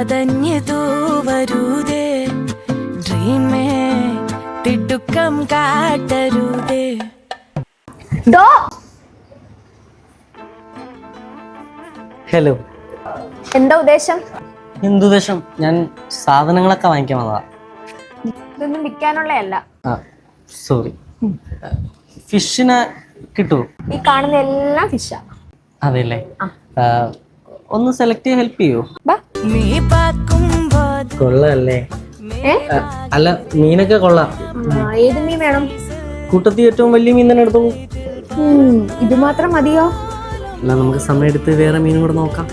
ചതഞ്ഞതു വരുതേ dreamy തിടുക്കം കാട്ടരുതേ. Hello, എന്താ ഉദ്ദേശം? എന്തുദ്ദേശം? ഞാൻ സാധനങ്ങളൊക്കെ വാങ്ങിക്കാൻ വന്നതാ. ഇതൊന്നും വിൽക്കാനുള്ളതല്ല. സോറി. ഫിഷിനെ കിട്ടുമോ? ഈ കാണുന്ന എല്ലാം ഫിഷാ. അതെല്ലേ? ഒന്ന് സെലക്ട് ചെയ്യാൻ ഹെൽപ്പ് ചെയ്യോ? കൊള്ളാല്ലേ? അല്ല, മീനൊക്കെ കൊള്ളാം. ഏത് മീൻ വേണം? കൂട്ടത്തിൽ ഏറ്റവും വലിയ മീൻ തന്നെ എടുത്തോളൂ. ഇത് മാത്രം മതിയോ? എന്നാ നമുക്ക് സമയം എടുത്ത് വേറെ മീനും കൂടെ നോക്കാം.